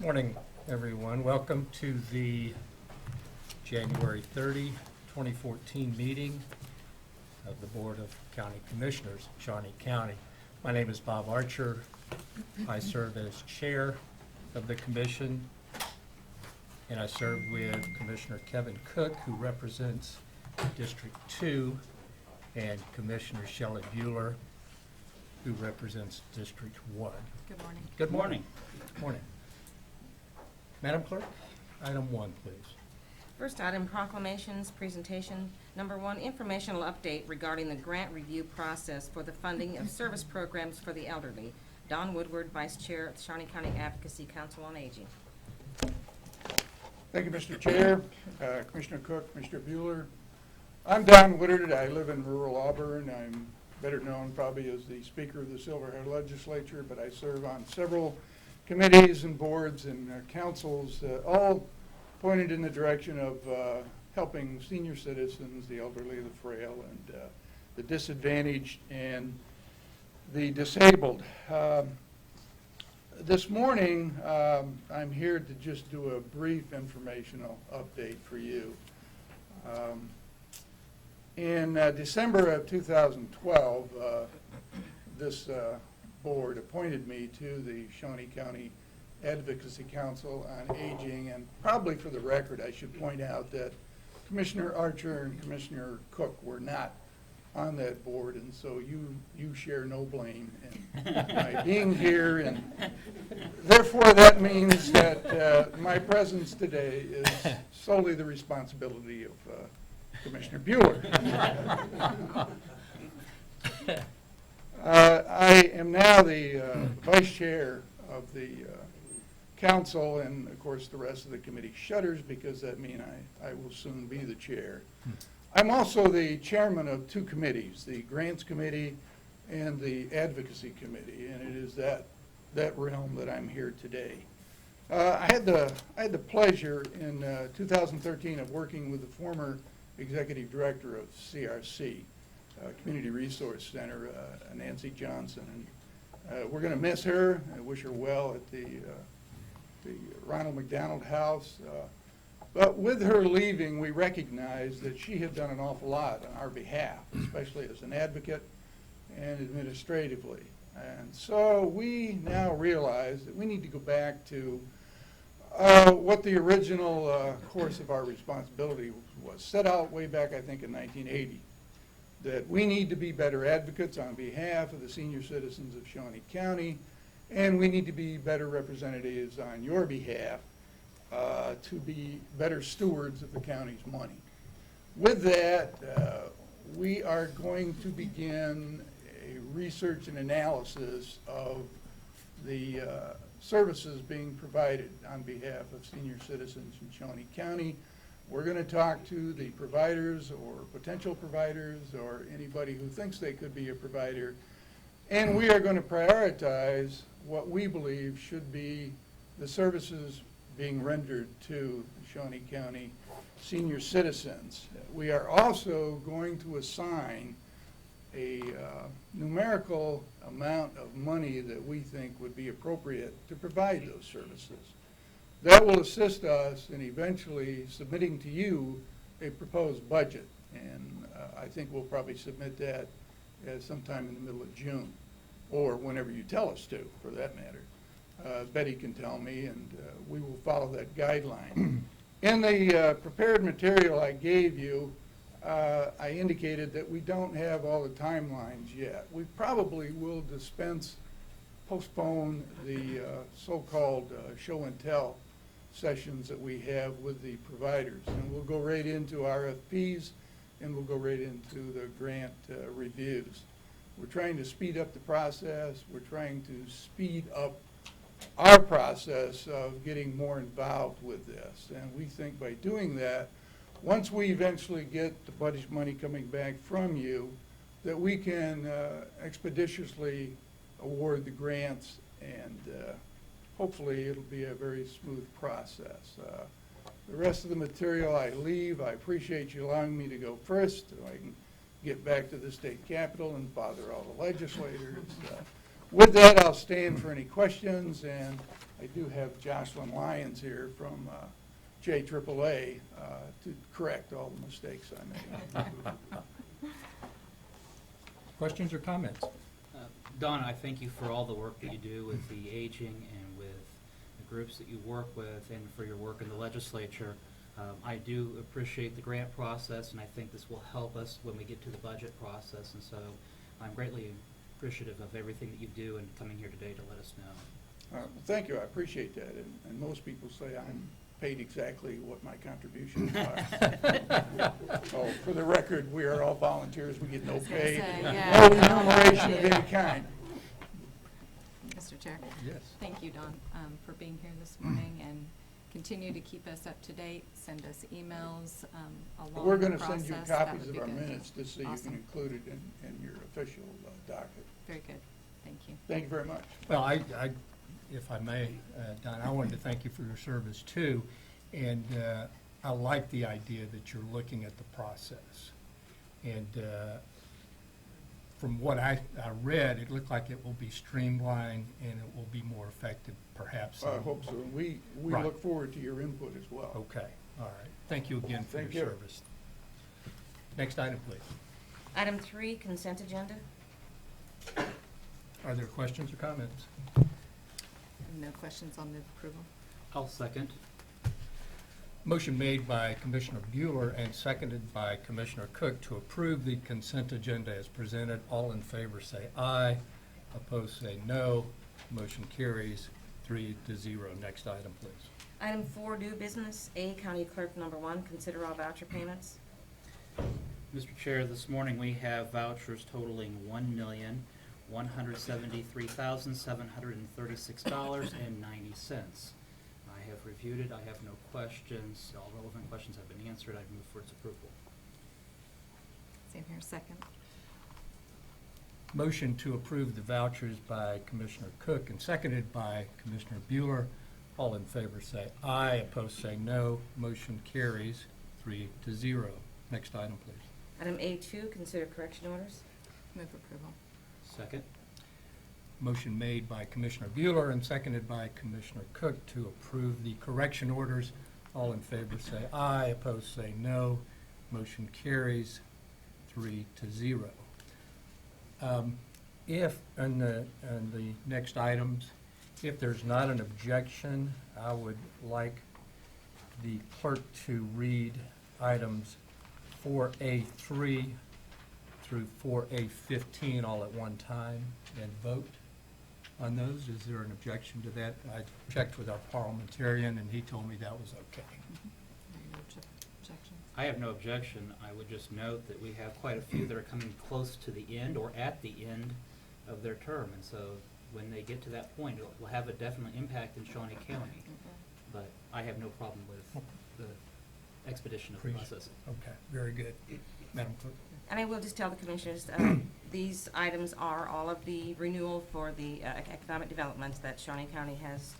Morning, everyone. Welcome to the January 30, 2014 meeting of the Board of County Commissioners, Shawnee County. My name is Bob Archer. I serve as chair of the commission, and I serve with Commissioner Kevin Cook, who represents District 2, and Commissioner Shelley Bueller, who represents District 1. Good morning. Good morning. Good morning. Madam Clerk, item 1, please. First item, proclamations, presentation. Number 1, informational update regarding the grant review process for the funding of service programs for the elderly. Don Woodward, Vice Chair of the Shawnee County Advocacy Council on Aging. Thank you, Mr. Chair, Commissioner Cook, Commissioner Bueller. I'm Don Woodward. I live in rural Auburn. I'm better known probably as the Speaker of the Silverhead Legislature, but I serve on several committees and boards and councils, all pointed in the direction of helping senior citizens, the elderly, the frail, and the disadvantaged and the disabled. This morning, I'm here to just do a brief informational update for you. In December of 2012, this board appointed me to the Shawnee County Advocacy Council on Aging, and probably for the record, I should point out that Commissioner Archer and Commissioner Cook were not on that board, and so you share no blame in my being here, and therefore that means that my presence today is solely the responsibility of Commissioner Bueller. I am now the vice chair of the council, and of course the rest of the committee shudders because that means I will soon be the chair. I'm also the chairman of two committees, the Grants Committee and the Advocacy Committee, and it is that realm that I'm here today. I had the pleasure in 2013 of working with the former executive director of CRC, Community Resource Center, Nancy Johnson, and we're going to miss her. I wish her well at the Ronald McDonald House. But with her leaving, we recognized that she had done an awful lot on our behalf, especially as an advocate and administratively. And so we now realize that we need to go back to what the original course of our responsibility was, set out way back, I think, in 1980, that we need to be better advocates on behalf of the senior citizens of Shawnee County, and we need to be better representatives on your behalf to be better stewards of the county's money. With that, we are going to begin a research and analysis of the services being provided on behalf of senior citizens in Shawnee County. We're going to talk to the providers or potential providers or anybody who thinks they could be a provider, and we are going to prioritize what we believe should be the services being rendered to Shawnee County senior citizens. We are also going to assign a numerical amount of money that we think would be appropriate to provide those services. That will assist us in eventually submitting to you a proposed budget, and I think we'll probably submit that sometime in the middle of June, or whenever you tell us to, for that matter. Betty can tell me, and we will follow that guideline. In the prepared material I gave you, I indicated that we don't have all the timelines yet. We probably will postpone the so-called show and tell sessions that we have with the providers, and we'll go right into RFPs, and we'll go right into the grant reviews. We're trying to speed up the process. We're trying to speed up our process of getting more involved with this, and we think by doing that, once we eventually get the budget money coming back from you, that we can expeditiously award the grants, and hopefully it'll be a very smooth process. The rest of the material I leave. I appreciate you allowing me to go first so I can get back to the state capitol and bother all the legislators. With that, I'll stand for any questions, and I do have Jocelyn Lyons here from JAAA to correct all the mistakes I made. Questions or comments? Don, I thank you for all the work that you do with the aging and with the groups that you work with and for your work in the legislature. I do appreciate the grant process, and I think this will help us when we get to the budget process, and so I'm greatly appreciative of everything that you do and coming here today to let us know. Well, thank you, I appreciate that, and most people say I'm paid exactly what my contributions are. So, for the record, we are all volunteers, we get no pay, no remuneration of any kind. Mr. Chair. Yes. Thank you, Don, for being here this morning, and continue to keep us up to date, send us emails along the process. We're going to send you That copies would of be our good. minutes just so you Awesome. can include it in your official docket. Very good. Thank you. Thank you very much. Well, if I may, Don, I wanted to thank you for your service too. And I like the idea that you're looking at the process. And from what I read, it looked like it will be streamlined and it will be more effective perhaps. I hope so. We Right. look forward to your input as well. Okay, all right. Thank you again for Thank your you. service. Next item, please. Item 3, consent agenda. Are there questions or comments? No questions on the approval? I'll second. Motion made by Commissioner Bueller and seconded by Commissioner Cook to approve the consent agenda as presented. All in favor say aye. Opposed say no. Motion carries 3-0. Next item, please. Item 4, new business. A, County Clerk number 1, consider all voucher payments. Mr. Chair, this morning we have vouchers totaling $1,173,736.90. I have reviewed it. I have no questions. All relevant questions have been answered. I've moved for its approval. Same here, second. Motion to approve the vouchers by Commissioner Cook and seconded by Commissioner Bueller. All in favor say aye. Opposed say no. Motion carries 3-0. Next item, please. Item A2, consider correction orders. Move approval. Second. Motion made by Commissioner Bueller and seconded by Commissioner Cook to approve the correction orders. All in favor say aye. Opposed say no. Motion carries 3-0. If, on the next items, if there's not an objection, I would like the clerk to read items 4A3 through 4A15 all at one time and vote on those. Is there an objection to that? I checked with our parliamentarian, and he told me that was okay. No objections? I have no objection. I would just note that we have quite a few that are coming close to the end or at the end of their term. And so when they get to that point, it will have a definite impact in Shawnee County. But I have no problem with the expedition of the process. Okay, very good. Madam Clerk? And I will just tell the commissioners, these items are all of the renewal for the economic developments that Shawnee County has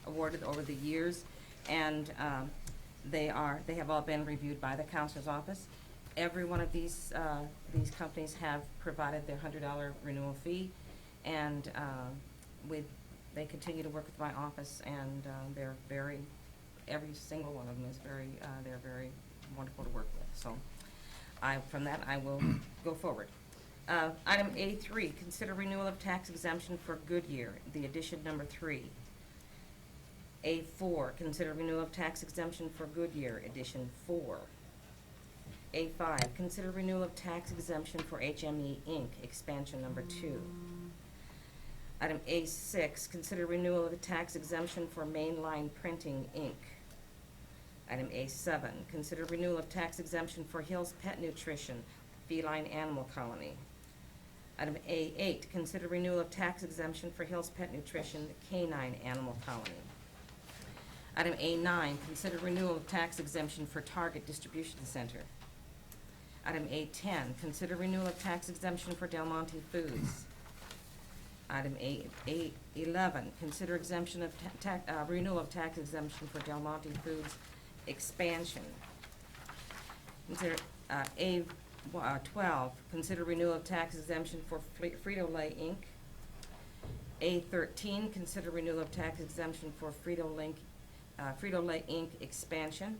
awarded over the years. And they have all been reviewed by the counselor's office. Every one of these companies have provided their $100 renewal fee, and they continue to work with my office, and every single one of them is they're very wonderful to work with. So, from that, I will go forward. Item A3, consider renewal of tax exemption for Goodyear, the addition number 3. A4, consider renewal of tax exemption for Goodyear, edition 4. A5, consider renewal of tax exemption for HME Inc., expansion number 2. Item A6, consider renewal of a tax exemption for Mainline Printing Inc. Item A7, consider renewal of tax exemption for Hill's Pet Nutrition, feline animal colony. Item A8, consider renewal of tax exemption for Hill's Pet Nutrition, canine animal colony. Item A9, consider renewal of tax exemption for Target Distribution Center. Item A10, consider renewal of tax exemption for Del Monte Foods. Item A11, consider exemption of renewal of tax exemption for Del Monte Foods expansion. Consider A12, consider renewal of tax exemption for Frito-Lay Inc. A13, consider renewal of tax exemption for Frito-Lay Inc. expansion.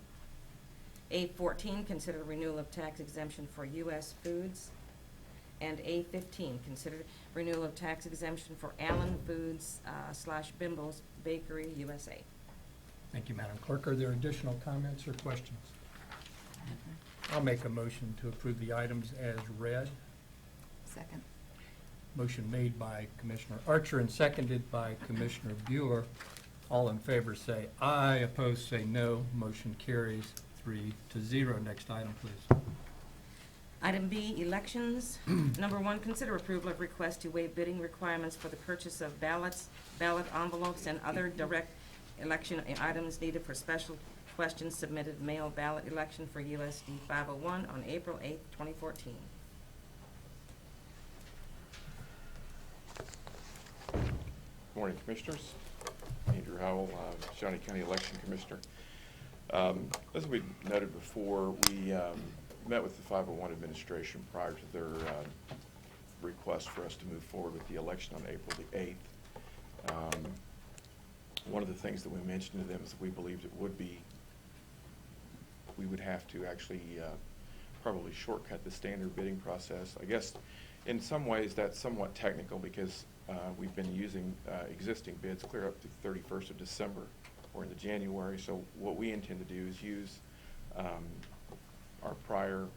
A14, consider renewal of tax exemption for U.S. Foods. And A15, consider renewal of tax exemption for Allen Foods / Bimbo's Bakery USA. Thank you, Madam Clerk. Are there additional comments or questions? I'll make a motion to approve the items as read. Second. Motion made by Commissioner Archer and seconded by Commissioner Bueller. All in favor say aye, opposed say no. Motion carries 3-0. Next item, please. Item B, elections. Number 1, consider approval of request to waive bidding requirements for the purchase of ballots, ballot envelopes, and other direct election items needed for special questions submitted mail ballot election for USD 501 on April 8, 2014. Morning, Commissioners. Andrew Howell, Shawnee County Election Commissioner. As we noted before, we met with the 501 administration prior to their request for us to move forward with the election on April the 8th. One of the things that we mentioned to them is that we believed it would be, we would have to actually probably shortcut the standard bidding process. I guess in some ways that's somewhat technical because we've been using existing bids clear up to the 31st of December or into January. So what we intend to do is use our prior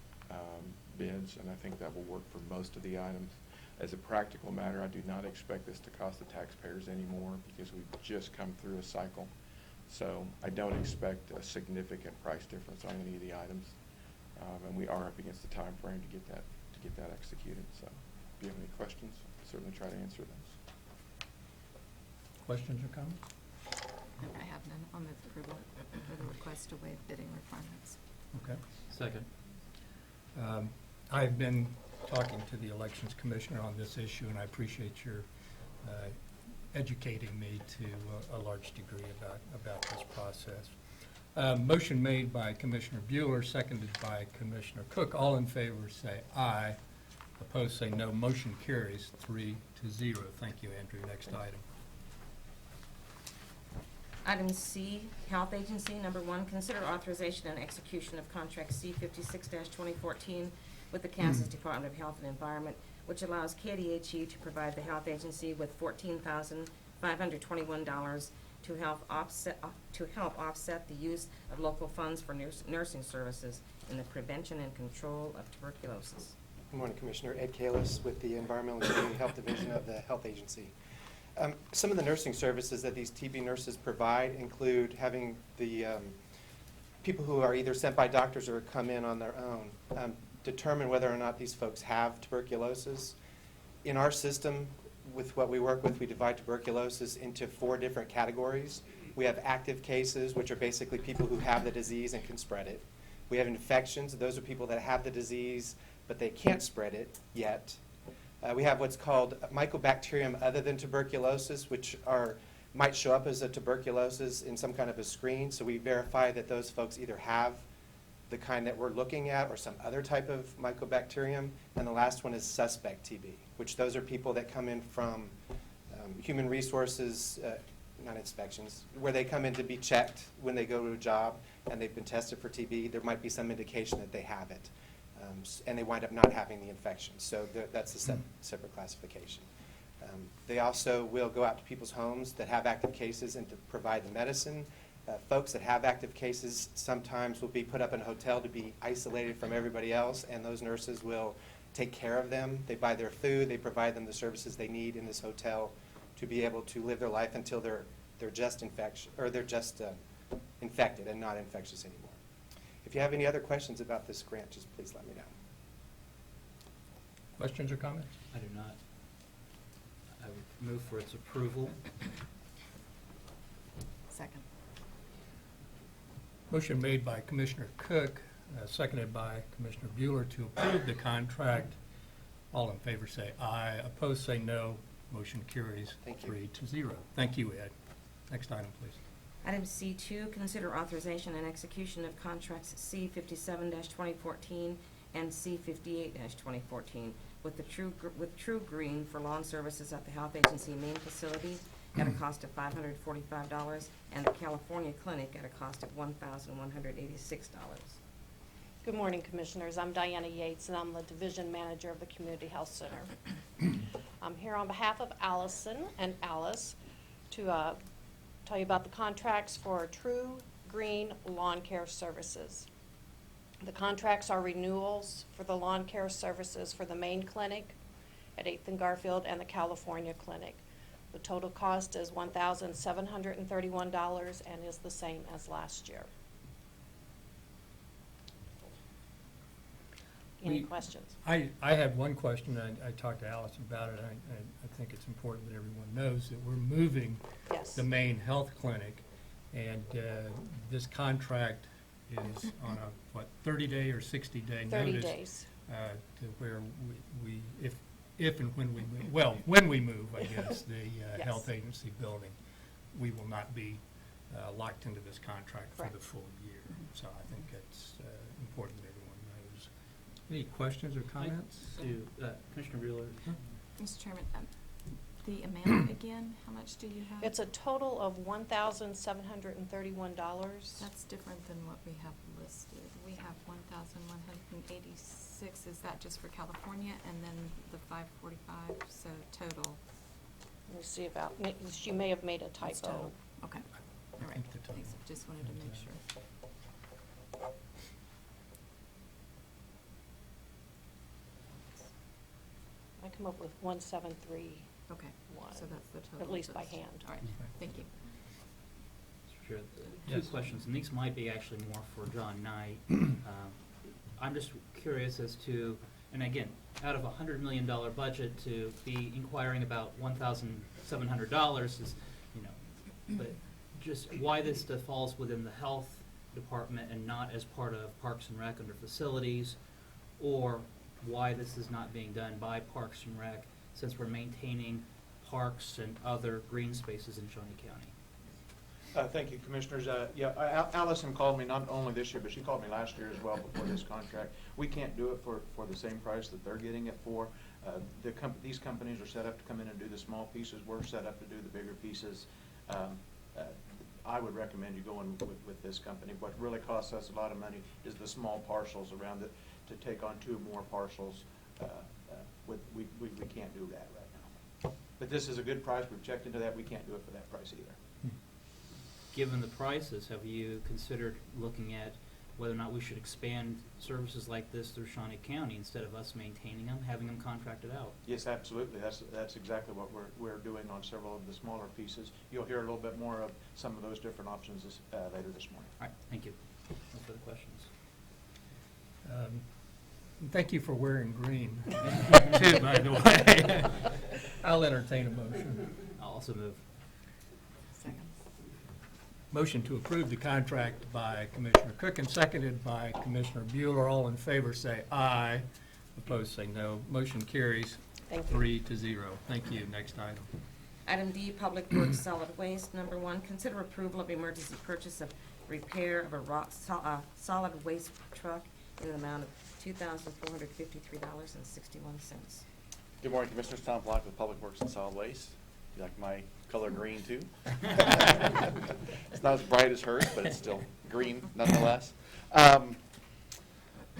bids, and I think that will work for most of the items. As a practical matter, I do not expect this to cost the taxpayers anymore because we've just come through a cycle. So I don't expect a significant price difference on any of the items, and we are up against the time frame to get that executed. So if you have any questions, I'll certainly try to answer those. Questions or comments? No, I have none. I'll move approval for the request to waive bidding requirements. Okay. Second. I've been talking to the Elections Commissioner on this issue, and I appreciate your educating me to a large degree about this process. Motion made by Commissioner Bueller, seconded by Commissioner Cook. All in favor say aye. Opposed say no. Motion carries 3-0. Thank you, Andrew. Next item. Item C, Health Agency. Number 1, consider authorization and execution of contract C56-2014 with the Kansas Department of Health and Environment, which allows KDHE to provide the Health Agency with $14,521 to help offset the use of local funds for nursing services in the prevention and control of tuberculosis. Good morning, Commissioner. Ed Kalis with the Environmental and Community Health Division of the Health Agency. Some of the nursing services that these TB nurses provide include having the people who are either sent by doctors or come in on their own determine whether or not these folks have tuberculosis. In our system, with what we work with, we divide tuberculosis into 4 different categories. We have active cases, which are basically people who have the disease and can spread it. We have infections. Those are people that have the disease, but they can't spread it yet. We have what's called mycobacterium other than tuberculosis, which might show up as a tuberculosis in some kind of a screen. So we verify that those folks either have the kind that we're looking at or some other type of mycobacterium. And the last one is suspect TB, which those are people that come in from human resources, not inspections, where they come in to be checked when they go to a job and they've been tested for TB. There might be some indication that they have it. And they wind up not having the infection. So that's a separate classification. They also will go out to people's homes that have active cases and to provide the medicine. Folks that have active cases sometimes will be put up in a hotel to be isolated from everybody else, and those nurses will take care of them. They buy their food. They provide them the services they need in this hotel to be able to live their life until they're just infected and not infectious anymore. If you have any other questions about this grant, just please let me know. Questions or comments? I do not. I would move for its approval. Second. Motion made by Commissioner Cook, seconded by Commissioner Bueller to approve the contract. All in favor say aye. Opposed say no. Motion carries Thank you. 3-0. Thank you, Ed. Next item, please. Item C2, consider authorization and execution of contracts C57-2014 and C58-2014 with True Green for lawn services at the Health Agency main facility at a cost of $545, and the California Clinic at a cost of $1,186. Good morning, Commissioners. I'm Diana Yates, and I'm the Division Manager of the Community Health Center. I'm here on behalf of Allison and Alice to tell you about the contracts for True Green Lawn Care Services. The contracts are renewals for the lawn care services for the main clinic at 8th and Garfield and the California Clinic. The total cost is $1,731 and is the same as last year. Any questions? I have one question. I talked to Alice about it. I think it's important that everyone knows that we're moving Yes. the main health clinic, and this contract is on a, 30-day or 60-day notice? 30 days. To where we if and when we move, well, when we move, I guess, the Yes. health agency building, we will not be locked into this contract for the Correct. full year. So I think it's important that everyone knows. Any questions or comments? Commissioner Bueller. Mr. Chairman, the amount again, how much do you have? It's a total of $1,731. That's different than what we have listed. We have 1,186. Is that just for California, and then the 545? So total. Let me see about, she may have made a That's typo. total. Okay. All right. think the total- Thanks. Just wanted to make sure. I come up with 1,731. Okay. So that's the total. At least by So- hand. All right. Thank you. Mr. Chair, two Yes. questions, and these might be actually more for John Knight. I'm just curious as to, and again, out of a $100 million budget to be inquiring about $1,700 is, but just why this stuff falls within the health department and not as part of Parks and Rec under facilities, or why this is not being done by Parks and Rec, since we're maintaining parks and other green spaces in Shawnee County. Thank you, Commissioners. Allison called me not only this year, but she called me last year as well before this contract. We can't do it for the same price that they're getting it for. These companies are set up to come in and do the small pieces. We're set up to do the bigger pieces. I would recommend you going with this company. What really costs us a lot of money is the small parcels around it. To take on 2 more parcels, we can't do that right now. But this is a good price. We've checked into that. We can't do it for that price either. Given the prices, have you considered looking at whether or not we should expand services like this through Shawnee County instead of us maintaining them, having them contracted out? Yes, absolutely. That's exactly what we're doing on several of the smaller pieces. You'll hear a little bit more of some of those different options later this morning. All right, thank you. No further questions. Thank you for wearing green, too, by the way. I'll entertain a motion. I'll also move. Second. Motion to approve the contract by Commissioner Cook and seconded by Commissioner Bueller. All in favor say aye. Opposed say no. Motion carries Thank you. 3-0. Thank you. Next item. Item D, Public Works Solid Waste. Number 1, consider approval of emergency purchase of repair of a solid waste truck in an amount of $2,453.61. Good morning, Commissioners. Tom Block with Public Works and Solid Waste. You like my color green, too? It's not as bright as hers, but it's still green nonetheless.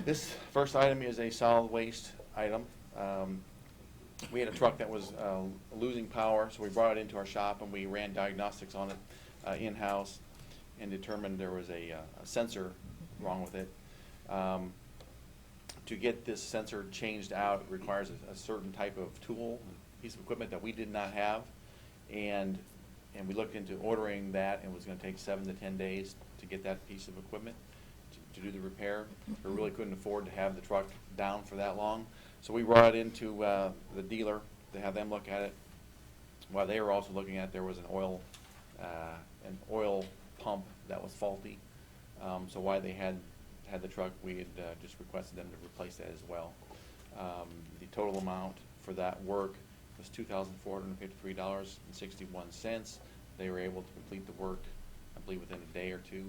This first item is a solid waste item. We had a truck that was losing power, so we brought it into our shop and we ran diagnostics on it in-house and determined there was a sensor wrong with it. To get this sensor changed out, it requires a certain type of tool, piece of equipment that we did not have. And we looked into ordering that, and it was going to take 7 to 10 days to get that piece of equipment to do the repair. We really couldn't afford to have the truck down for that long. So we brought it into the dealer to have them look at it. While they were also looking at it, there was an oil pump that was faulty. So while they had the truck, we had just requested them to replace that as well. The total amount for that work was $2,453.61. They were able to complete the work, I believe, within a day or two.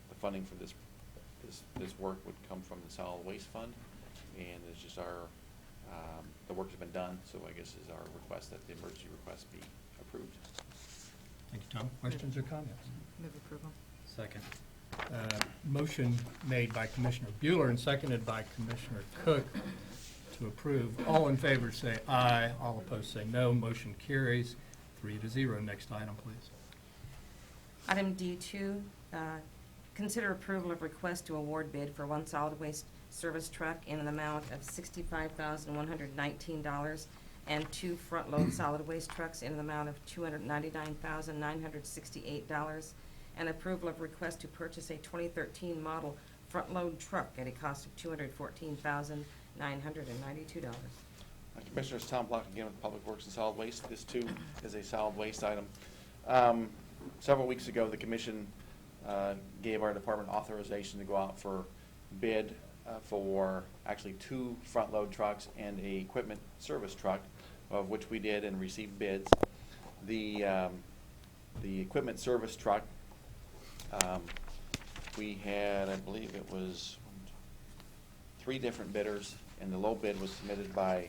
The funding for this work would come from the solid waste fund, and it's just our the work has been done, so I guess is our request that the emergency request be approved. Thank you, Tom. Questions or comments? Move approval. Second. Motion made by Commissioner Bueller and seconded by Commissioner Cook to approve. All in favor say aye. All opposed say no. Motion carries 3-0. Next item, please. Item D2, consider approval of request to award bid for one solid waste service truck in an amount of $65,119 and 2 front-load solid waste trucks in an amount of $299,968, and approval of request to purchase a 2013 model front-load truck at a cost of $214,992. Commissioners, Tom Block again with Public Works and Solid Waste. This too is a solid waste item. Several weeks ago, the commission gave our department authorization to go out for bid for actually 2 front-load trucks and a equipment service truck, of which we did and received bids. The equipment service truck, we had, I believe it was 3 different bidders, and the low bid was submitted by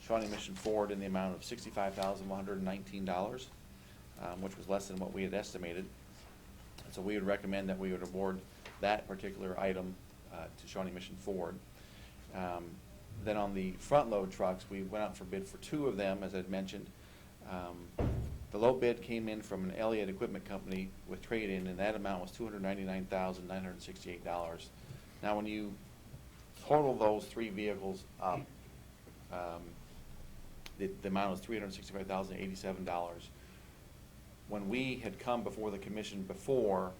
Shawnee Mission Ford in the amount of $65,119, which was less than what we had estimated. So we would recommend that we would award that particular item to Shawnee Mission Ford. Then on the front load trucks, we went out for bid for 2 of them, as I'd mentioned. The low bid came in from an Elliott Equipment Company with trade-in, and that amount was $299,968. Now, when you total those 3 vehicles up, the amount was $365,087. When we had come before the commission before,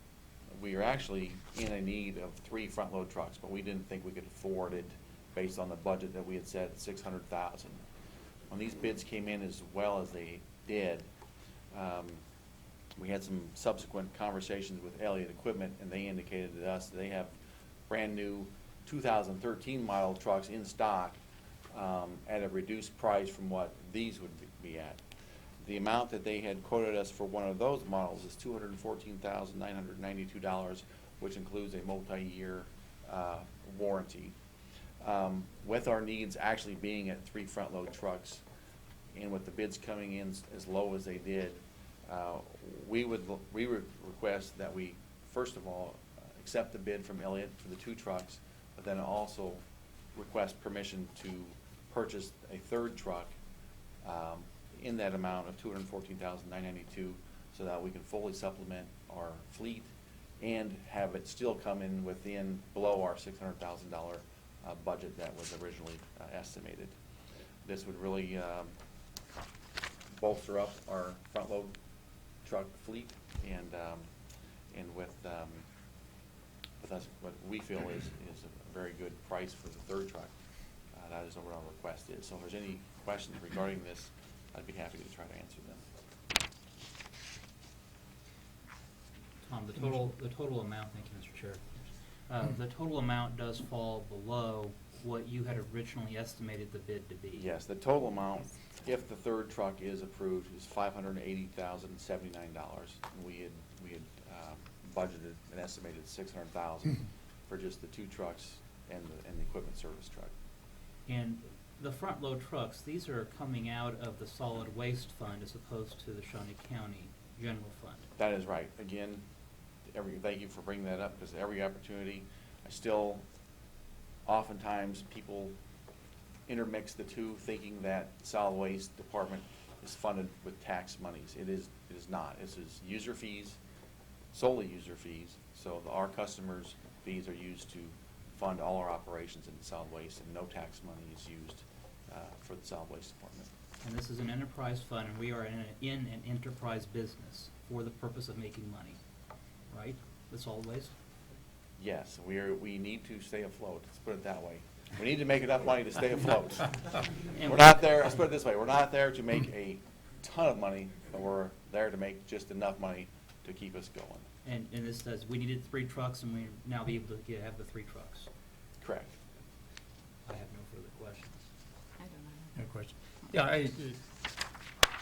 we were actually in a need of 3 front-load trucks, but we didn't think we could afford it based on the budget that we had set at $600,000. When these bids came in as well as they did, we had some subsequent conversations with Elliott Equipment, and they indicated to us that they have brand-new 2013 model trucks in stock at a reduced price from what these would be at. The amount that they had quoted us for one of those models is $214,992, which includes a multi-year warranty. With our needs actually being at 3 front-load trucks, and with the bids coming in as low as they did, we would request that we, first of all, accept the bid from Elliott for the 2 trucks, but then also request permission to purchase a 3rd truck in that amount of $214,992, so that we can fully supplement our fleet and have it still come in below our $600,000 budget that was originally estimated. This would really bolster up our front load truck fleet, and with us, what we feel is a very good price for the 3rd truck. That is what our request is. So if there's any questions regarding this, I'd be happy to try to answer them. Tom, the total amount, thank you, Mr. Chair. The total amount does fall below what you had originally estimated the bid to be. Yes, the total amount, if the 3rd truck is approved, is $580,079. We had budgeted and estimated $600,000 for just the 2 trucks and the equipment service truck. And the front load trucks, these are coming out of the solid waste fund as opposed to the Shawnee County general fund. That is right. Again, thank you for bringing that up, because every opportunity, oftentimes people intermix the two, thinking that solid waste department is funded with tax monies. It is not. This is user fees, solely user fees. So our customers' fees are used to fund all our operations in solid waste, and no tax money is used for the solid waste department. And this is an enterprise fund, and we are in an enterprise business for the purpose of making money, right? The solid waste? Yes, we need to stay afloat. Let's put it that way. We need to make enough money to stay afloat. We're not there, let's put it this way, we're not there to make a ton of money, but we're there to make just enough money to keep us going. And this says we needed 3 trucks, and we now be able to have the 3 trucks. Correct. I have no further questions. I don't know. No question. Yeah,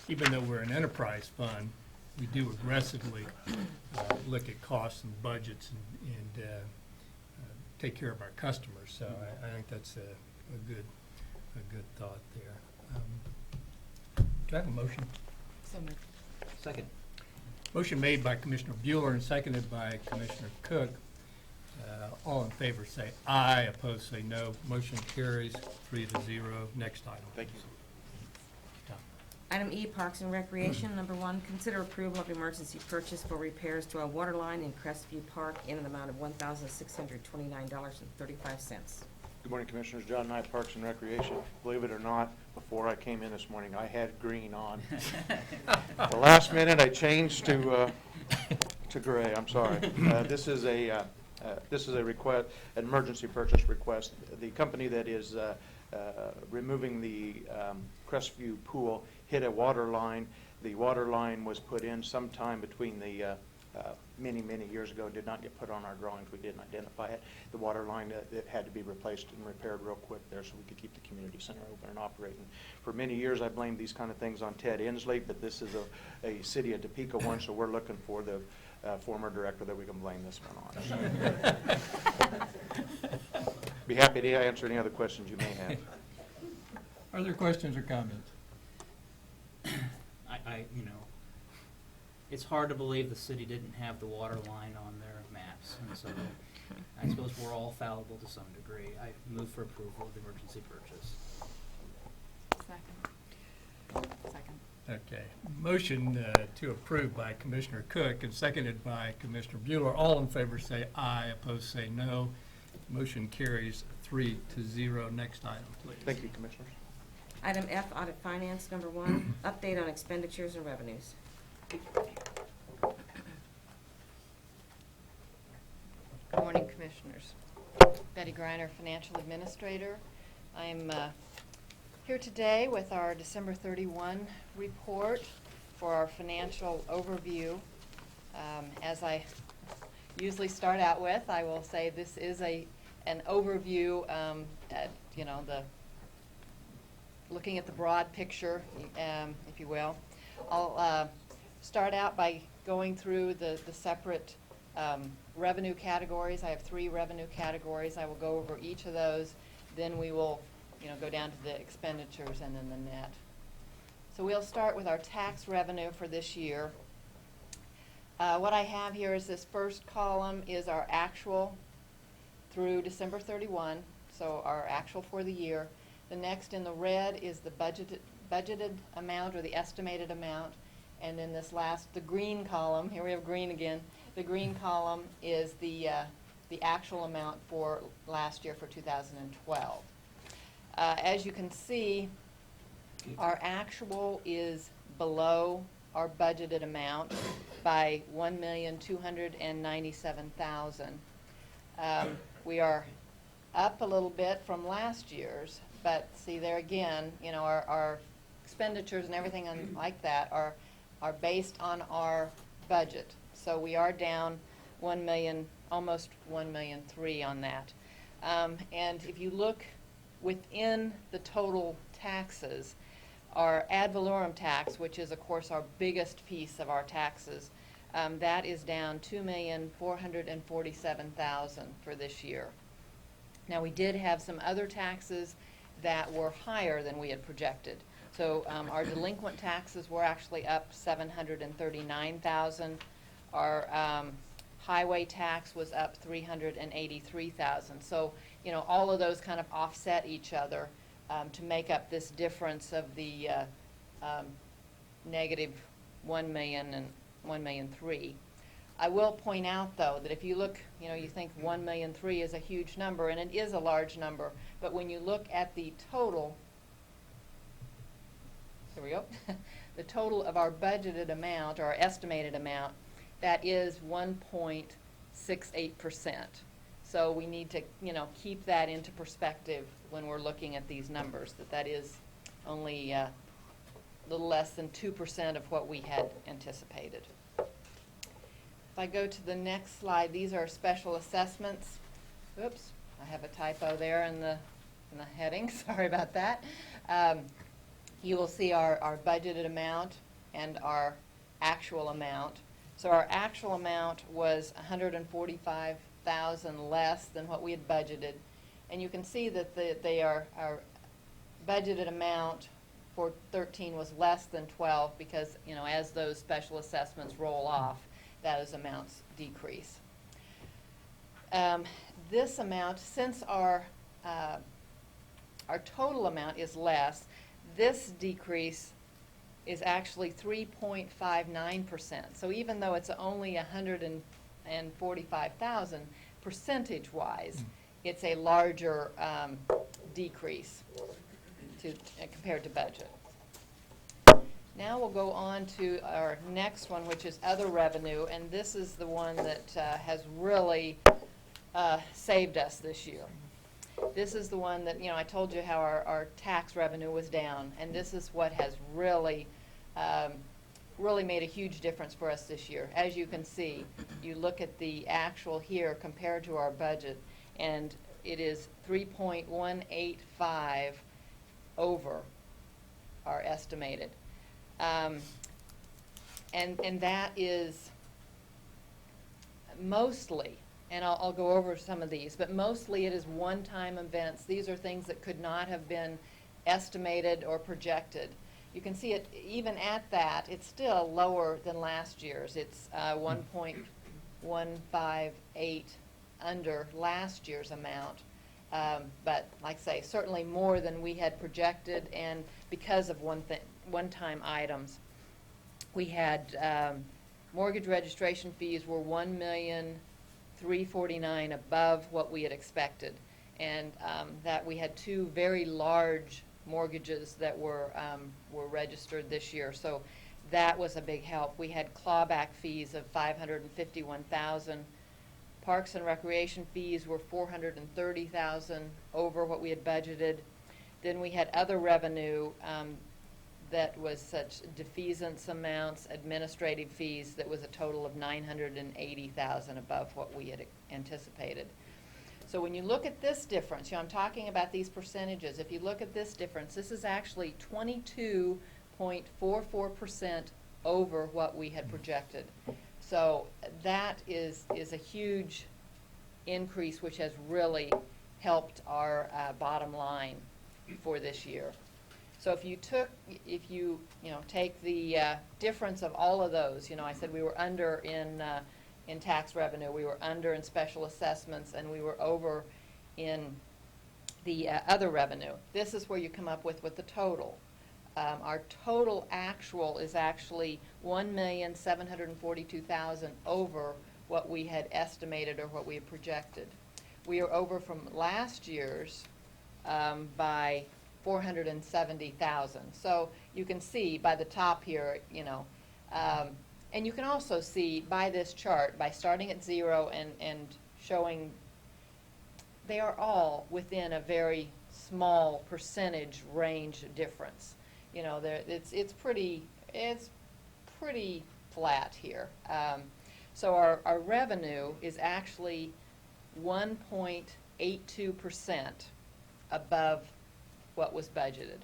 even though we're an enterprise fund, we do aggressively look at costs and budgets and take care of our customers. So I think that's a good a good thought there. Do I have a motion? So moved. Second. Motion made by Commissioner Bueller and seconded by Commissioner Cook. All in favor say aye, opposed say no. Motion carries 3-0. Next item. Thank you. Tom. Item E, Parks and Recreation. Number 1, consider approval of emergency purchase for repairs to a water line in Crestview Park in an amount of $1,629.35. Good morning, Commissioners. John Knight, Parks and Recreation. Believe it or not, before I came in this morning, I had green on. The last minute, I changed to gray. I'm sorry. This is a request, an emergency purchase request. The company that is removing the Crestview pool hit a water line. The water line was put in sometime between the many years ago, did not get put on our drawings. We didn't identify it. The water line that had to be replaced and repaired real quick there so we could keep the community center open and operating. For many years, I blamed these kind of things on Ted Inslee, but this is a City of Topeka one, so we're looking for the former director that we can blame this one on. Be happy to answer any other questions you may have. Are there questions or comments? You know, it's hard to believe the city didn't have the water line on their maps, and so I suppose we're all fallible to some degree. I move for approval of the emergency purchase. Second. Okay. Motion to approve by Commissioner Cook and seconded by Commissioner Bueller. All in favor say aye, opposed say no. Motion carries 3-0. Next item, please. Thank you, Commissioners. Item F, Audit Finance. Number 1, update on expenditures and revenues. Good morning, Commissioners. Betty Greiner, Financial Administrator. I'm here today with our December 31 report for our financial overview. As I usually start out with, I will say this is an overview, looking at the broad picture, if you will. I'll start out by going through the separate revenue categories. I have 3 revenue categories. I will go over each of those. Then we will, go down to the expenditures and then the net. So we'll start with our tax revenue for this year. What I have here is this first column is our actual through December 31, so our actual for the year. The next in the red is the budgeted amount or the estimated amount. And then this last, the green column, here we have green again, the green column is the actual amount for last year for 2012. As you can see, our actual is below our budgeted amount by $1,297,000. We are up a little bit from last year's, but see there again, our expenditures and everything like that are based on our budget. So we are down $1 million, almost $1.3 million on that. And if you look within the total taxes, our ad valorem tax, which is of course our biggest piece of our taxes, that is down $2,447,000 for this year. Now we did have some other taxes that were higher than we had projected. So our delinquent taxes were actually up $739,000. Our highway tax was up $383,000. So all of those kind of offset each other to make up this difference of the negative $1 million and $1.3 million. I will point out though that if you look, you think $1.3 million is a huge number, and it is a large number, but when you look at the total, here we go, the total of our budgeted amount, or our estimated amount, that is 1.68%. So we need to, keep that into perspective when we're looking at these numbers, that is only a little less than 2% of what we had anticipated. If I go to the next slide, these are special assessments. Oops, I have a typo there in the heading. Sorry about that. You will see our budgeted amount and our actual amount. So our actual amount was $145,000 less than what we had budgeted, and you can see that they are budgeted amount for 13 was less than 12 because, you know, as those special assessments roll off, those amounts decrease. This amount, since our total amount is less, this decrease is actually 3.59%. So even though it's only 145,000, percentage-wise, it's a larger decrease compared to budget. Now we'll go on to our next one, which is other revenue, and this is the one that has really saved us this year. This is the one that, you know, I told you how our tax revenue was down, and this is what has really made a huge difference for us this year. As you can see, you look at the actual here compared to our budget, and it is 3.185 over our estimated. And that is mostly, and I'll go over some of these, but mostly it is one-time events. These are things that could not have been estimated or projected. You can see it, even at that, it's still lower than last year's. It's 1.158 under last year's amount. But like I say, certainly more than we had projected, and because of one-time items. We had mortgage registration fees were $1,349,000 above what we had expected, and that we had two very large mortgages that were registered this year, so that was a big help. We had clawback fees of $551,000. Parks and recreation fees were $430,000 over what we had budgeted. Then we had other revenue that was such defeasance amounts, administrative fees, that was a total of $980,000 above what we had anticipated. So when you look at this difference, you know, I'm talking about these percentages. If you look at this difference, this is actually 22.44% over what we had projected. So that is a huge increase, which has really helped our bottom line for this year. So if you take the difference of all of those, you know, I said we were under in tax revenue, we were under in special assessments, and we were over in the other revenue. This is where you come up with the total. Our total actual is actually $1,742,000 over what we had estimated or what we had projected. We are over from last year's by $470,000. So you can see by the top here, you know, and you can also see by this chart, by starting at 0 and showing they are all within a very small percentage range difference. You know, it's pretty flat here. So our revenue is actually 1.82% above what was budgeted.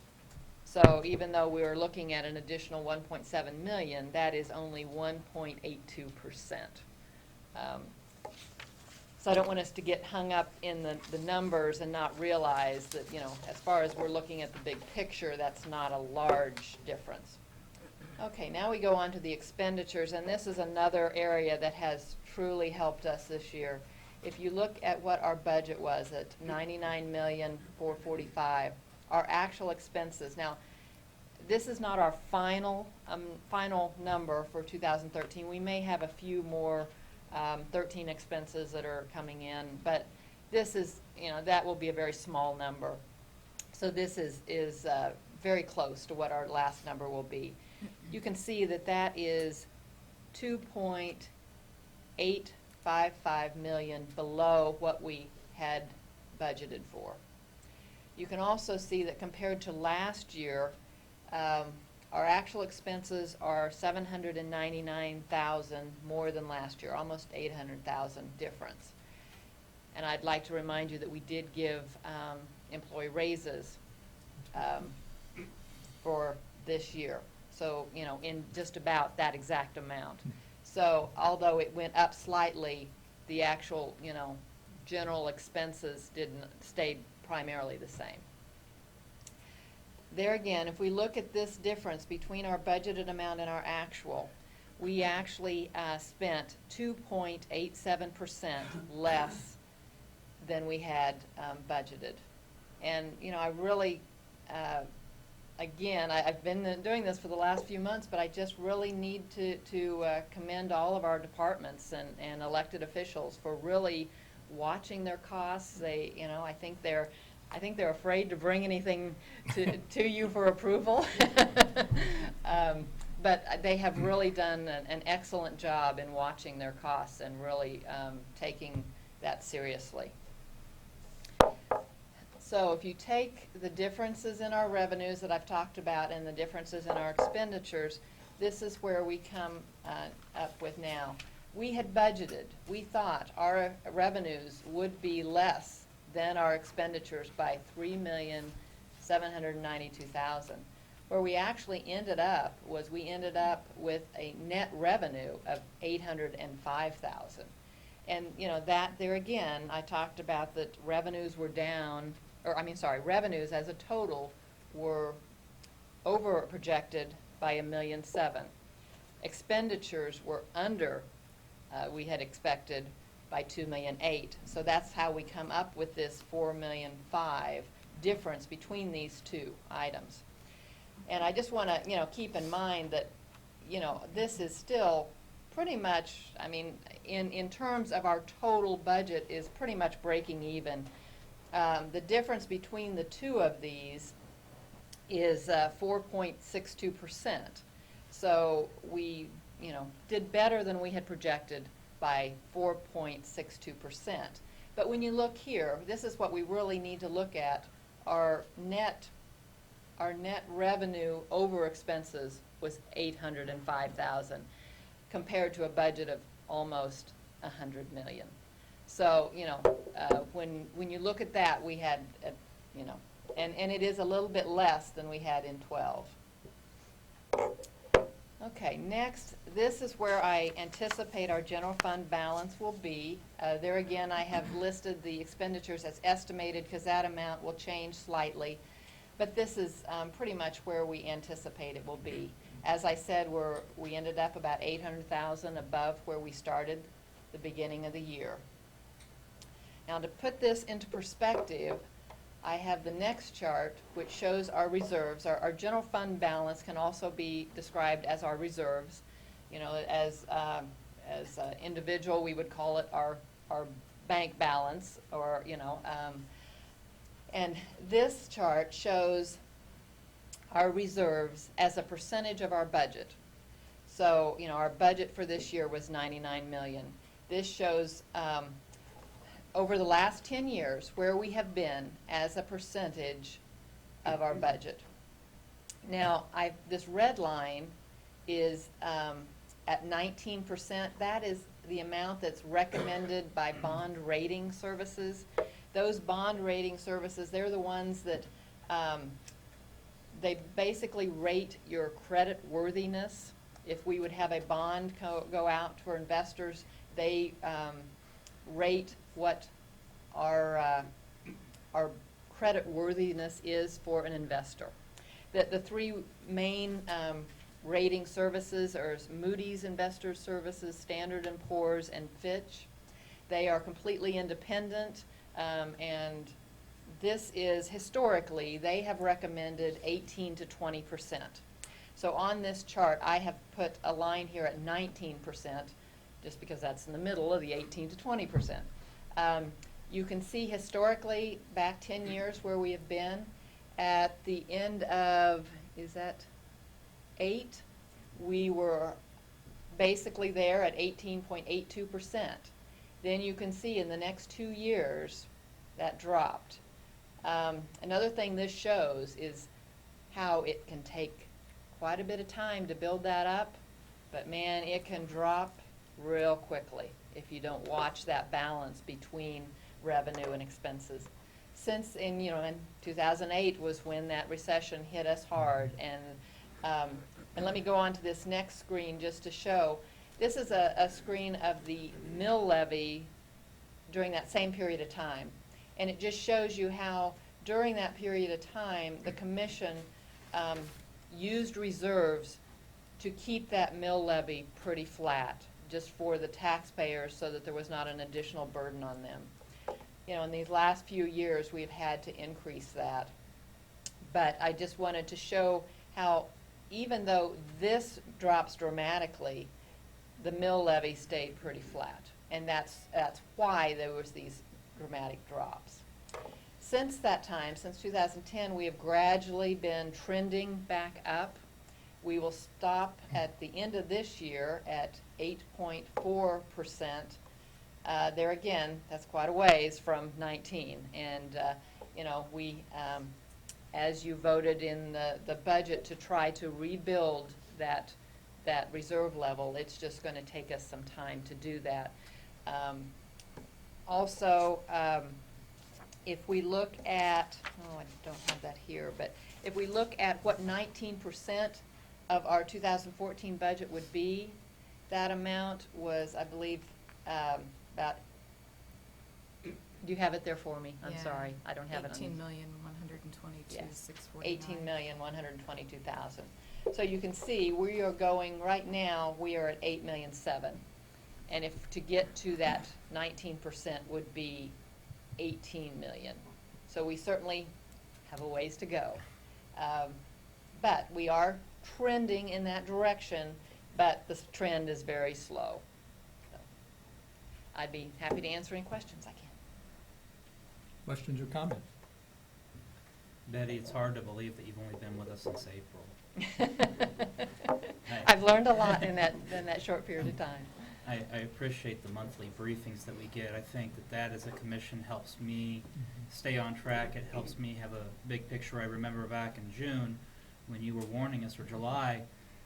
So even though we were looking at an additional 1.7 million, that is only 1.82%. So I don't want us to get hung up in the numbers and not realize that, you know, as far as we're looking at the big picture, that's not a large difference. Okay, now we go on to the expenditures, and this is another area that has truly helped us this year. If you look at what our budget was at $99,445,000, our actual expenses. Now, this is not our final number for 2013. We may have a few more 13 expenses that are coming in, but this is, you know, that will be a very small number. So this is very close to what our last number will be. You can see that is $2.855 million below what we had budgeted for. You can also see that compared to last year, our actual expenses are $799,000 more than last year, almost $800,000 difference. And I'd like to remind you that we did give employee raises for this year. So, you know, in just about that exact amount. So although it went up slightly, the actual, you know, general expenses stayed primarily the same. there again, if we look at this difference between our budgeted amount and our actual, we actually spent 2.87% less than we had budgeted. And, you know, I really, again, I've been doing this for the last few months, but I just really need to commend all of our departments and elected officials for really watching their costs. They, you know, I think they're afraid to bring anything to you for approval. But they have really done an excellent job in watching their costs and really taking that seriously. So if you take the differences in our revenues that I've talked about and the differences in our expenditures, this is where we come up with now. We had budgeted, we thought our revenues would be less than our expenditures by $3,792,000. Where we actually ended up was we ended up with a net revenue of $805,000. And, you know, that there again, I talked about that revenues were down, revenues as a total were over projected by $1.7 million. Expenditures were under we had expected by $2.8 million. So that's how we come up with this $4.5 million difference between these two items. And I just want to, you know, keep in mind that, you know, this is still pretty much, I mean, in terms of our total budget is pretty much breaking even. The difference between the two of these is 4.62%. So we, you know, did better than we had projected by 4.62%. But when you look here, this is what we really need to look at. Our net revenue over expenses was $805,000 compared to a budget of almost $100 million. So, you know, when you look at that, we had, you know, and it is a little bit less than we had in 12. Okay, next, this is where I anticipate our general fund balance will be. There again, I have listed the expenditures as estimated because that amount will change slightly. But this is pretty much where we anticipate it will be. As I said, we ended up about $800,000 above where we started the beginning of the year. Now, to put this into perspective, I have the next chart, which shows our reserves. Our general fund balance can also be described as our reserves. You know, as individual, we would call it our bank balance, or, you know, and this chart shows our reserves as a percentage of our budget. So, you know, our budget for this year was $99 million. This shows over the last 10 years where we have been as a percentage of our budget. Now, this red line is at 19%. That is the amount that's recommended by bond rating services. Those bond rating services, they're the ones that they basically rate your credit worthiness. If we would have a bond go out for investors, they rate what our credit worthiness is for an investor. The three main rating services are Moody's Investors Services, Standard & Poor's, and Fitch. They are completely independent, and this is historically, they have recommended 18 to 20%. So on this chart, I have put a line here at 19%, just because that's in the middle of the 18 to 20%. You can see historically, back 10 years where we have been. At the end of, is that 8? We were basically there at 18.82%. Then you can see in the next 2 years, that dropped. Another thing this shows is how it can take quite a bit of time to build that up, but man, it can drop real quickly if you don't watch that balance between revenue and expenses. Since in 2008 was when that recession hit us hard, and let me go on to this next screen just to show. This is a screen of the mill levy during that same period of time. And it just shows you how during that period of time the commission used reserves to keep that mill levy pretty flat, just for the taxpayers, so that there was not an additional burden on them. You know, in these last few years, we've had to increase that. But I just wanted to show how, even though this drops dramatically, the mill levy stayed pretty flat. And that's why there was these dramatic drops. Since that time, since 2010, we have gradually been trending back up. We will stop at the end of this year at 8.4%. There again, that's quite a ways from 19. And, you know, we, as you voted in the budget to try to rebuild that reserve level, it's just going to take us some time to do that. Also, if we look at, oh, I don't have that here, but if we look at what 19% of our 2014 budget would be, that amount was, I believe, about, do you have it there for me? I'm Yeah. sorry, I don't have it on. 18,122,649. $18,122,000. So you can see, we are going, right now, we are at $8,000,007. And if, to get to that 19% would be 18 million. So we certainly have a ways to go. But we are trending in that direction, but the trend is very slow. So I'd be happy to answer any questions I can. Questions or comments? Betty, it's hard to believe that you've only been with us since April. I've learned a lot in that short period of time. I appreciate the monthly briefings that we get. I think that as a commission helps me stay on track. It helps me have a big picture. I remember back in June when you were warning us, or July,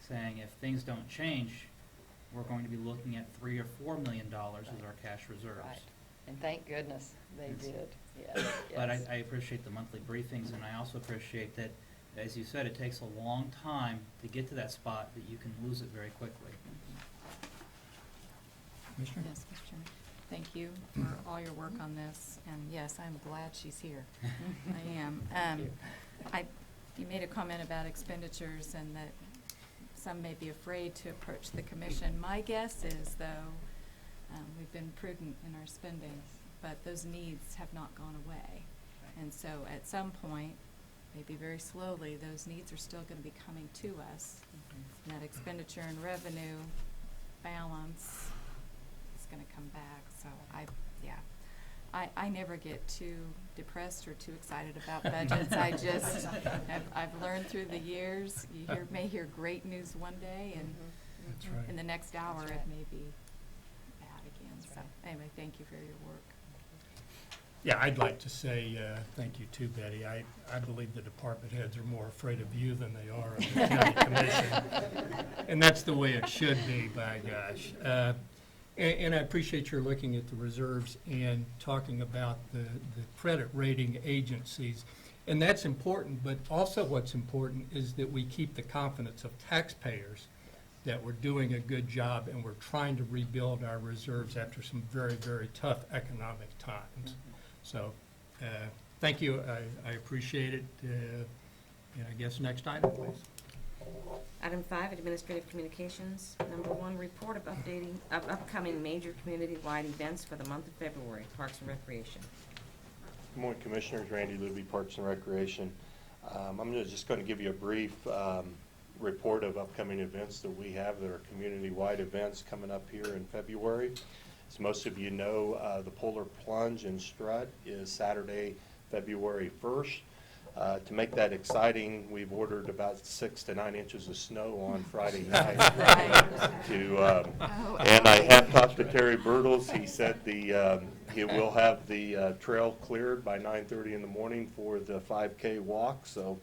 saying if things don't change, we're going to be looking at $3 or $4 million as our cash reserves. Right. And thank goodness they Yes. did. Yes. But Yes. I appreciate the monthly briefings, and I also appreciate that, as you said, it takes a long time to get to that spot that you can lose it very quickly. Commissioner? Yes, Mr. Chairman. Thank you for all your work on this, and yes, I'm glad she's here. I am. You made a comment about expenditures and that some may be afraid to approach the commission. My guess is, though, we've been prudent in our spending, but those needs have not gone away. And so at some point, maybe very slowly, those needs are still going to be coming to us. And that expenditure and revenue balance is going to come back. So I never get too depressed or too excited about budgets. I just, I've learned through the years, you may hear great news one day, and That's right. in the next hour That's it right. may be bad again. That's So right. anyway, thank you for your work. Yeah, I'd like to say thank you too, Betty. I believe the department heads are more afraid of you than they are of the county commission. And that's the way it should be, by gosh. And I appreciate your looking at the reserves and talking about the credit rating agencies. And that's important, but also what's important is that we keep the confidence of taxpayers that we're doing a good job and we're trying to rebuild our reserves after some very, very tough economic times. So, thank you. I appreciate it. And I guess next item, please. Item 5, Administrative Communications. Number 1, report of upcoming major community-wide events for the month of February, Parks and Recreation. Good morning, Commissioners. Randy Luby, Parks and Recreation. I'm just going to give you a brief report of upcoming events that we have that are community-wide events coming up here in February. As most of you know, the Polar Plunge and Strut is Saturday, February 1st. To make that exciting, we've ordered about 6 to 9 inches of snow on Friday night. And I have talked to Terry Bertles. He said he will have the trail cleared by 9:30 in the morning for the 5K walk. So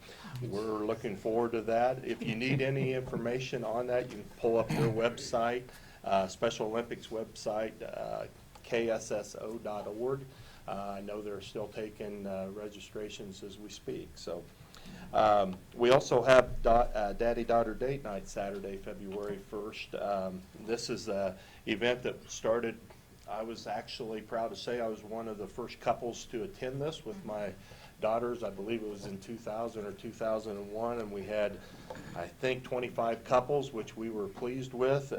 we're looking forward to that. If you need any information on that, you can pull up their website, Special Olympics website, ksso.org. I know they're still taking registrations as we speak. So we also have Daddy-Daughter Date Night Saturday, February 1st. This is an event that started, I was actually proud to say I was one of the first couples to attend this with my daughters. I believe it was in 2000 or 2001, and we had, I think, 25 couples, which we were pleased with.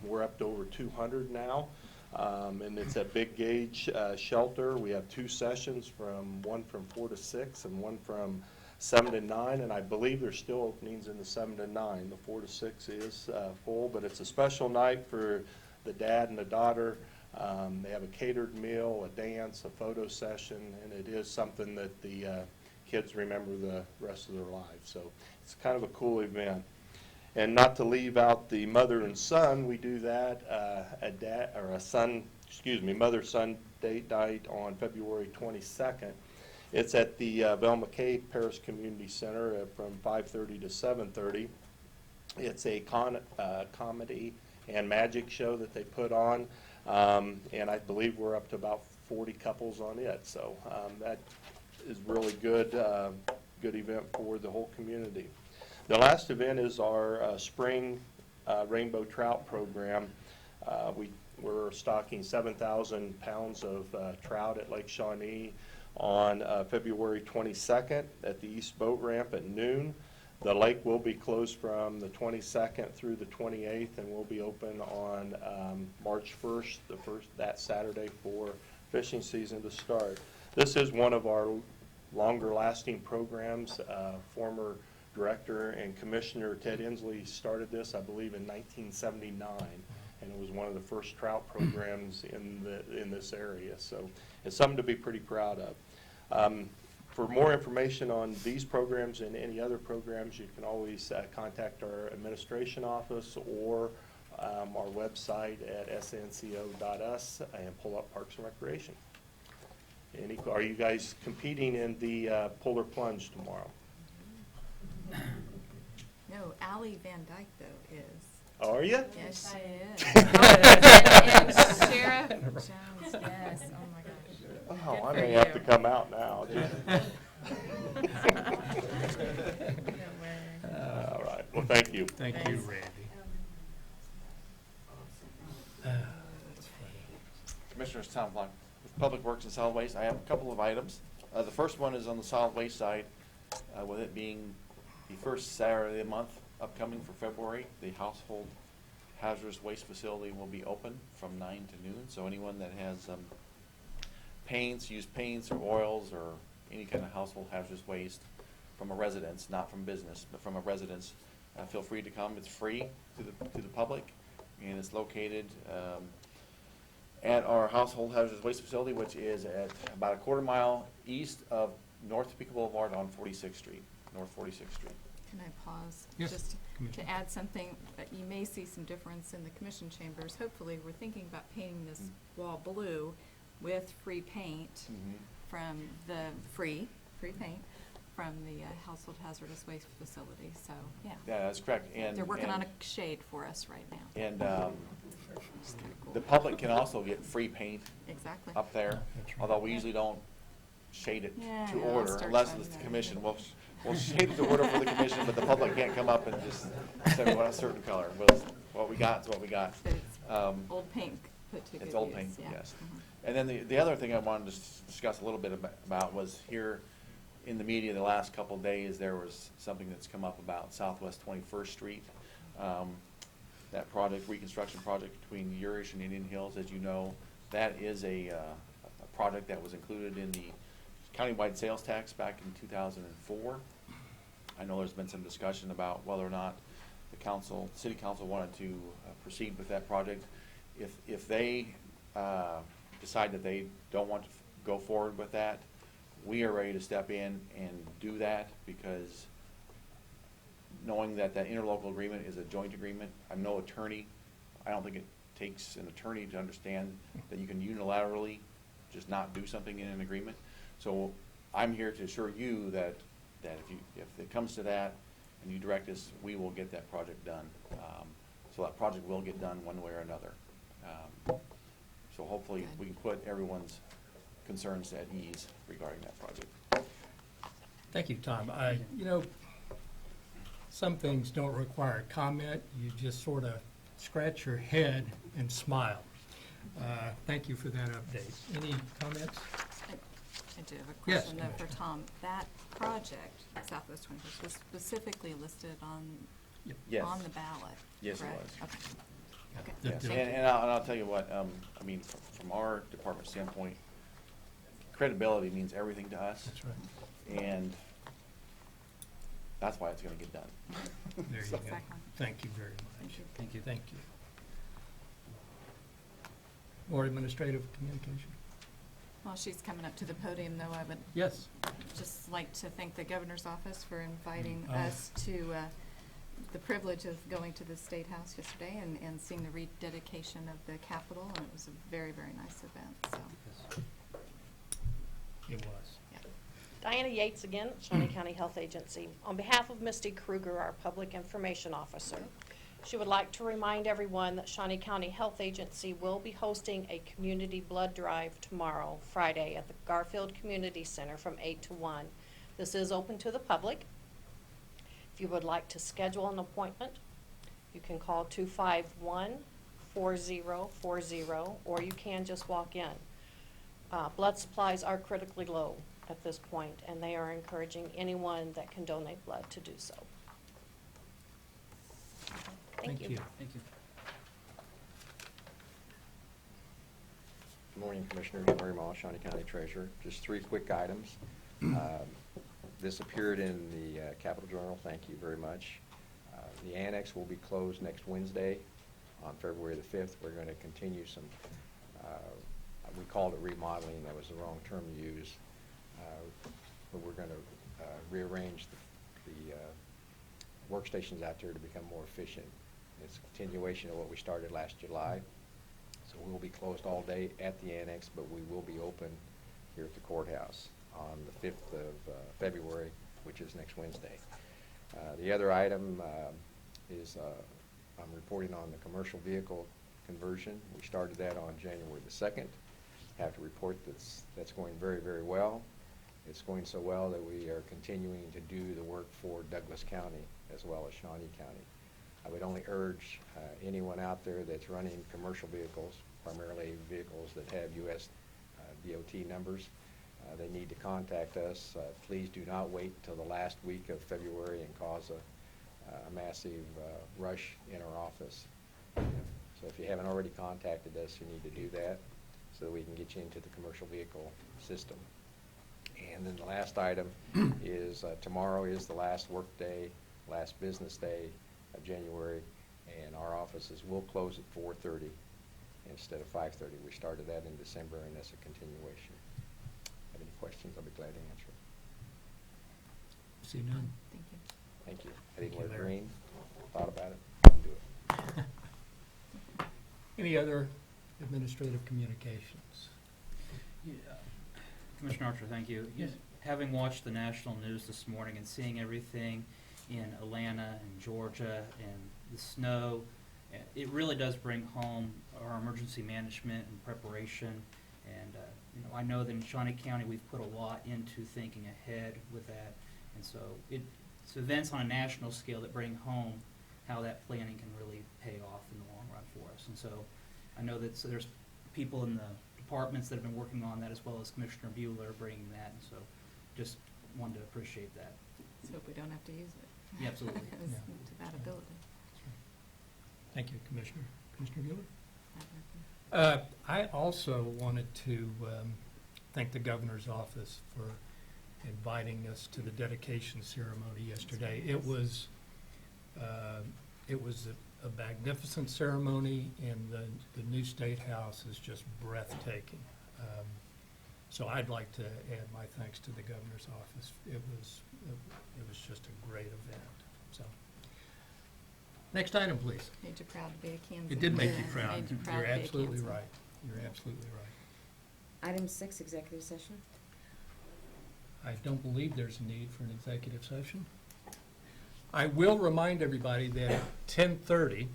We're up to over 200 now. And it's a big gauge shelter. We have 2 sessions, one from 4 to 6 and one from 7 to 9, and I believe there's still openings in the 7 to 9. The 4 to 6 is full, but it's a special night for the dad and the daughter. They have a catered meal, a dance, a photo session, and it is something that the kids remember the rest of their lives. So it's kind of a cool event. And not to leave out the mother and son, we do that, mother-son date night on February 22nd. It's at the Velma K. Paris Community Center from 5:30 to 7:30. It's a comedy and magic show that they put on, and I believe we're up to about 40 couples on it. So that is really good event for the whole community. The last event is our spring rainbow trout program. We're stocking 7,000 pounds of trout at Lake Shawnee on February 22nd at the East Boat Ramp at noon. The lake will be closed from the 22nd through the 28th, and will be open on March 1st, that Saturday, for fishing season to start. This is one of our longer-lasting programs. Former Director and Commissioner Ted Inslee started this, I believe, in 1979. And it was one of the first trout programs in this area. So it's something to be pretty proud of. For more information on these programs and any other programs, you can always contact our administration office or our website at snco.us and pull up Parks and Recreation. Are you guys competing in the Polar Plunge tomorrow? No, Allie Van Dyke, though, is. Are you? Yes, she is. And Sheriff Jones, yes, oh my gosh. Oh, Good I for may have to you. come out now. Don't worry. All right, well, thank you. Thank you, Thanks. Randy. That's funny. Commissioners, Tom Block, with Public Works and Solid Waste, I have a couple of items. The first one is on the solid waste side, with it being the first Saturday of the month upcoming for February. The household hazardous waste facility will be open from 9 to noon, so anyone that has paints, used paints or oils or any kind of household hazardous waste from a residence, not from business, but from a residence, feel free to come. It's free to the public, and it's located at our household hazardous waste facility, which is at about a quarter mile east of North Topeka Boulevard on 46th Street, North 46th Street. Can I pause? Yes, Just Commissioner. to add something, you may see some difference in the commission chambers. Hopefully, we're thinking about painting this wall blue with free paint from the free paint from the household hazardous waste facility, so, yeah. Yeah, that's correct. And They're working on and- a shade for us right now. And It's kinda cool. the public can also get free paint Exactly. up there, That's right. although we usually don't shade it Yeah, to yeah, I'll order start unless trying it's the that. commission. We'll shade it to order for the commission, but the public can't come up and just say we want a certain color. Well, what we got is what we got. So it's old paint put to good use. It's old paint, yeah. yes. Mhm. And then the other thing I wanted to discuss a little bit about was here in the media the last couple of days, there was something that's come up about Southwest 21st Street. That project, reconstruction project between Urish and Indian Hills, as you know, that is a project that was included in the countywide sales tax back in 2004. I know there's been some discussion about whether or not the city council wanted to proceed with that project. If they decide that they don't want to go forward with that, we are ready to step in and do that, because knowing that that interlocal agreement is a joint agreement, I'm no attorney. I don't think it takes an attorney to understand that you can unilaterally just not do something in an agreement. So I'm here to assure you that if it comes to that and you direct us, we will get that project done. So that project will get done one way or another. So hopefully we can put everyone's concerns at ease regarding that project. Thank you, Tom. Some things don't require comment. You just sort of scratch your head and smile. Thank you for that update. Any comments? I do have a Yes, question though for Commissioner. Tom. That project, Southwest 21st, was specifically listed Yes. on the ballot, Yes, it correct? was. Okay. Okay. The- Yes, the- and I'll tell you what, I mean, from our department standpoint, credibility means everything to us, That's right. and that's why it's gonna get done. There you So- go. Exactly. Thank you very much. Thank you. Thank you. Thank you. More administrative communication? While she's coming up to the podium though, I would Yes. just like to thank the governor's office for inviting Oh. us to the privilege of going to the State House yesterday and seeing the rededication of the Capitol, and it was a very, very nice event, so, Yes. It was. yeah. Diana Yates again, Shawnee County Health Agency. On behalf of Misty Kruger, our Public Information Officer, she would like to remind everyone that Shawnee County Health Agency will be hosting a community blood drive tomorrow, Friday, at the Garfield Community Center from 8 to 1. This is open to the public. If you would like to schedule an appointment, you can call 251-4040, or you can just walk in. Blood supplies are critically low at this point, and they are encouraging anyone that can donate blood to do so. Thank you. Thank you. Good morning, Commissioners. Murray Moss, Shawnee County Treasurer. Just 3 quick items. This appeared in the Capital Journal. Thank you very much. The annex will be closed next Wednesday on February the 5th. We're going to continue some, we called it remodeling. That was the wrong term to use. But we're going to rearrange the workstations out there to become more efficient. It's a continuation of what we started last July. So we'll be closed all day at the annex, but we will be open here at the courthouse on the 5th of February, which is next Wednesday. The other item is I'm reporting on the commercial vehicle conversion. We started that on January the 2nd. Have to report that's going very, very well. It's going so well that we are continuing to do the work for Douglas County as well as Shawnee County. I would only urge anyone out there that's running commercial vehicles, primarily vehicles that have U.S. DOT numbers, they need to contact us. Please do not wait till the last week of February and cause a massive rush in our office. So if you haven't already contacted us, you need to do that so that we can get you into the commercial vehicle system. And then the last item is tomorrow is the last work day, last business day of January, and our offices will close at 4:30 instead of 5:30. We started that in December, and that's a continuation. Have any questions, I'll be glad to answer. See none? Thank you. Thank you. I Thank didn't you, wear Larry. green, thought about it, didn't do it. Any other administrative communications? Yeah. Commissioner Archer, thank you. Yes. Having watched the national news this morning and seeing everything in Atlanta and Georgia and the snow, it really does bring home our emergency management and preparation. And, I know that in Shawnee County, we've put a lot into thinking ahead with that. And so it's events on a national scale that bring home how that planning can really pay off in the long run for us. And so I know that there's people in the departments that have been working on that, as well as Commissioner Bueller bringing that. And so just wanted to appreciate that. Let's hope we don't have to use it. Yeah, absolutely. As Yeah. to that ability. Thank you, Commissioner. Commissioner Bueller? I have nothing. I also wanted to thank the governor's office for inviting us to the dedication ceremony yesterday. It was a magnificent ceremony, and the new State House is just breathtaking. So I'd like to add my thanks to the governor's office. It was just a great event. So, next item, please. Made you proud to be a Kansan. It did make you Yeah, proud. made you proud You're to be a absolutely Kansan. right. You're absolutely right. Item 6, executive session. I don't believe there's a need for an executive session. I will remind everybody that at 10:30,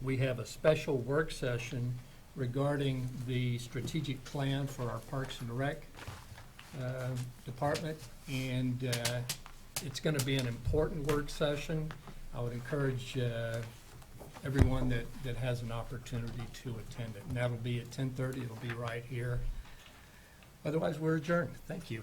we have a special work session regarding the strategic plan for our Parks and Rec department, and it's going to be an important work session. I would encourage everyone that has an opportunity to attend it, and that'll be at 10:30. It'll be right here. Otherwise, we're adjourned. Thank you.